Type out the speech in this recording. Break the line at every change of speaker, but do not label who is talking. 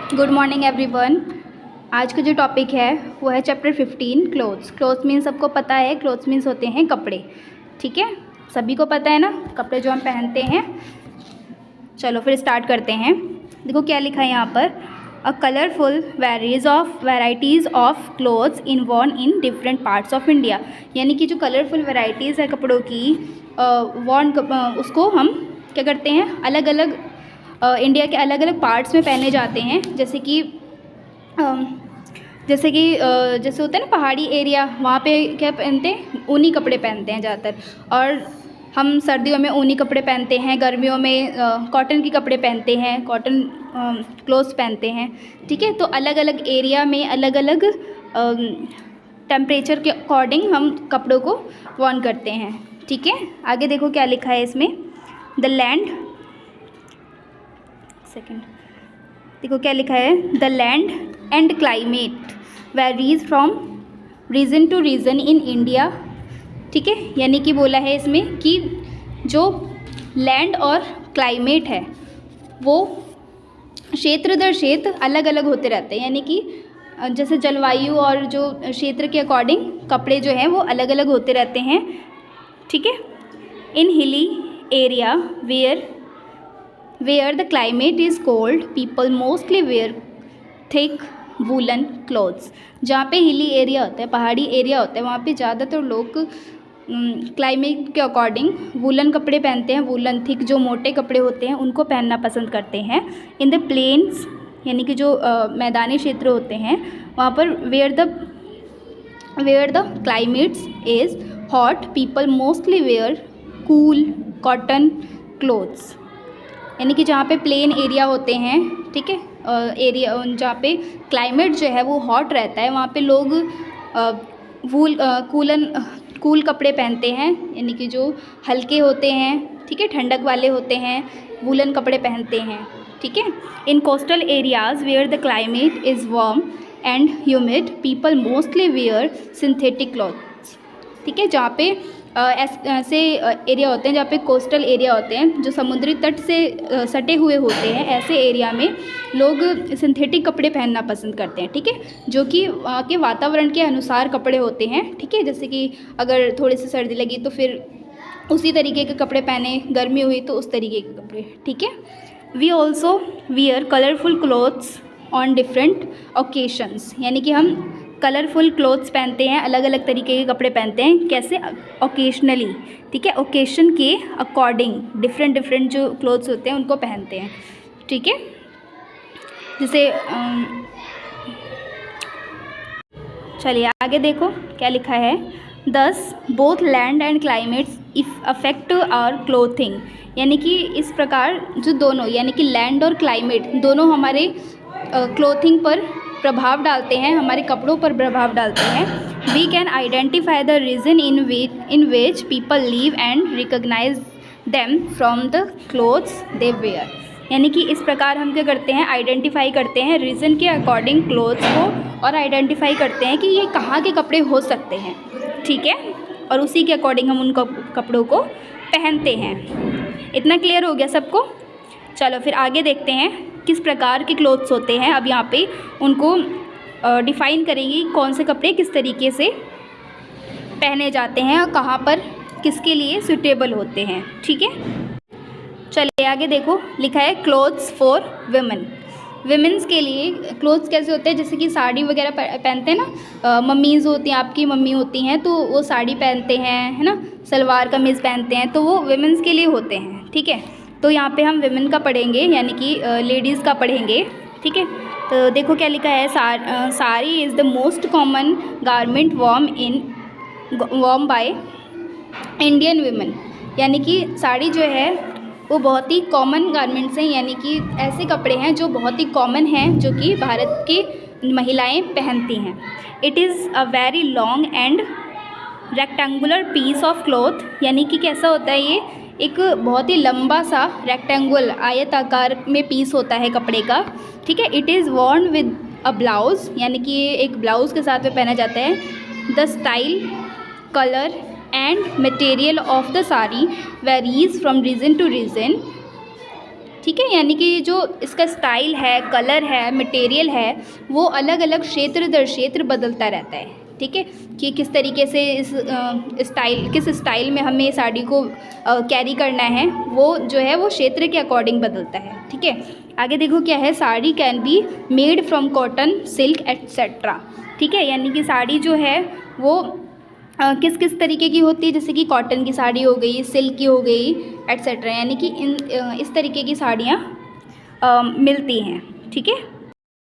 Good morning everyone. आज का जो टॉपिक है वो है चैप्टर 15 क्लोथ्स। क्लोथ्स मीन्स सबको पता है, क्लोथ्स मीन्स होते हैं कपड़े। ठीक है, सभी को पता है ना, कपड़े जो हम पहनते हैं। चलो फिर स्टार्ट करते हैं। देखो क्या लिखा है यहाँ पर, a colourful varieties of clothes in worn in different parts of India. यानी कि जो कलरफुल वैराइटीज़ है कपड़ों की, उसको हम क्या करते हैं, अलग अलग इंडिया के अलग अलग पार्ट्स में पहने जाते हैं। जैसे कि जैसे होता है ना पहाड़ी एरिया, वहाँ पे क्या पहनते हैं, ऊनी कपड़े पहनते हैं ज़्यादातर। और हम सर्दियों में ऊनी कपड़े पहनते हैं, गर्मियों में कॉटन के कपड़े पहनते हैं, कॉटन क्लोथ्स पहनते हैं। ठीक है, तो अलग अलग एरिया में अलग अलग टेम्परेचर के अकॉर्डिंग हम कपड़ों को वॉर्न करते हैं। ठीक है, आगे देखो क्या लिखा है इसमें, द लैंड देखो क्या लिखा है, the land and climate varies from region to region in India. ठीक है, यानी कि बोला है इसमें कि जो लैंड और क्लाइमेट है वो क्षेत्र दर क्षेत्र अलग अलग होते रहते हैं। यानी कि जैसे जलवायु और जो क्षेत्र के अकॉर्डिंग कपड़े जो हैं वो अलग अलग होते रहते हैं। ठीक है, in hilly area where the climate is cold, people mostly wear thick woolen clothes। जहाँ पे हिली एरिया होता है, पहाड़ी एरिया होता है, वहाँ पे ज़्यादातर लोग क्लाइमेट के अकॉर्डिंग वूलन कपड़े पहनते हैं। वूलन थिक जो मोटे कपड़े होते हैं उनको पहनना पसंद करते हैं। इन द प्लेन्स यानी कि जो मैदानी क्षेत्र होते हैं वहाँ पर where the climates is hot, people mostly wear cool cotton clothes. यानी कि जहाँ पे प्लेन एरिया होते हैं, ठीक है, एरिया जहाँ पे क्लाइमेट जो है वो हॉट रहता है, वहाँ पे लोग कूल कपड़े पहनते हैं। यानी कि जो हल्के होते हैं, ठीक है, ठंडक वाले होते हैं, वूलन कपड़े पहनते हैं। ठीक है, in coastal areas where the climate is warm and humid, people mostly wear synthetic clothes. ठीक है, जहाँ पे ऐसे एरिया होते हैं, जहाँ पे कोस्टल एरिया होते हैं, जो समुद्री तट से सटे हुए होते हैं, ऐसे एरिया में लोग सिंथेटिक कपड़े पहनना पसंद करते हैं। ठीक है, जो कि वहाँ के वातावरण के अनुसार कपड़े होते हैं। ठीक है, जैसे कि अगर थोड़ी सी सर्दी लगी तो फिर उसी तरीके के कपड़े पहने, गर्मी हुई तो उस तरीके के कपड़े। ठीक है, we also wear colourful clothes on different occasions. यानी कि हम कलरफुल क्लोथ्स पहनते हैं, अलग अलग तरीके के कपड़े पहनते हैं। कैसे? ओकेशनली। ठीक है, ओकेशन के अकॉर्डिंग डिफरेंट जो क्लोथ्स होते हैं उनको पहनते हैं। ठीक है, जैसे चलिए आगे देखो क्या लिखा है, thus both land and climates if affect our clothing. यानी कि इस प्रकार जो दोनों यानी कि लैंड और क्लाइमेट दोनों हमारे क्लोथिंग पर प्रभाव डालते हैं, हमारे कपड़ों पर प्रभाव डालते हैं। We can identify the region in which people live and recognise them from the clothes they wear. यानी कि इस प्रकार हम क्या करते हैं, आइडेंटिफाई करते हैं रीज़न के अकॉर्डिंग क्लोथ्स को, और आइडेंटिफाई करते हैं कि ये कहाँ के कपड़े हो सकते हैं। ठीक है, और उसी के अकॉर्डिंग हम उन कपड़ों को पहनते हैं। इतना क्लियर हो गया सबको? चलो फिर आगे देखते हैं किस प्रकार के क्लोथ्स होते हैं। अब यहाँ पे उनको डिफ़ाइन करेंगे कौन से कपड़े किस तरीके से पहने जाते हैं और कहाँ पर किसके लिए सूटेबल होते हैं। ठीक है, चलिए आगे देखो, लिखा है क्लोथ्स फॉर विमेन। विमेंस के लिए क्लोथ्स कैसे होते हैं, जैसे कि साड़ी वगैरह पहनते हैं ना, मम्मीज़ होती हैं, आपकी मम्मी होती हैं तो वो साड़ी पहनते हैं, है ना, सलवार कमीज़ पहनते हैं, तो वो विमेंस के लिए होते हैं। ठीक है, तो यहाँ पे हम विमेन का पढ़ेंगे, यानी कि लेडीज़ का पढ़ेंगे। ठीक है, तो देखो क्या लिखा है, sari is the most common garment worn by Indian women. यानी कि साड़ी जो है वो बहुत ही कॉमन गारमेंट्स हैं, यानी कि ऐसे कपड़े हैं जो बहुत ही कॉमन हैं, जो कि भारत की महिलाएं पहनती हैं। It is a very long and rectangular piece of cloth. यानी कि कैसा होता है, ये एक बहुत ही लंबा सा रेक्टेंगुलर आयताकार में पीस होता है कपड़े का। ठीक है, it is Warne with a blouse. यानी कि ये एक ब्लाउज़ के साथ में पहना जाता है। The style, colour and material of the sari varies from region to region. ठीक है। यानी कि जो इसका स्टाइल है, कलर है, मटेरियल है, वो अलग अलग क्षेत्र दर क्षेत्र बदलता रहता है। ठीक है, कि किस तरीके से किस स्टाइल में हमें साड़ी को कैरी करना है, वो जो है वो क्षेत्र के अकॉर्डिंग बदलता है। ठीक है, आगे देखो क्या है, sari can be made from cotton, silk etcetera. ठीक है, यानी कि साड़ी जो है वो किस किस तरीके की होती है, जैसे कि कॉटन की साड़ी हो गई, सिल्क की हो गई, एट्सेट्रा। यानी कि इस तरीके की साड़ियाँ मिलती हैं। ठीक है।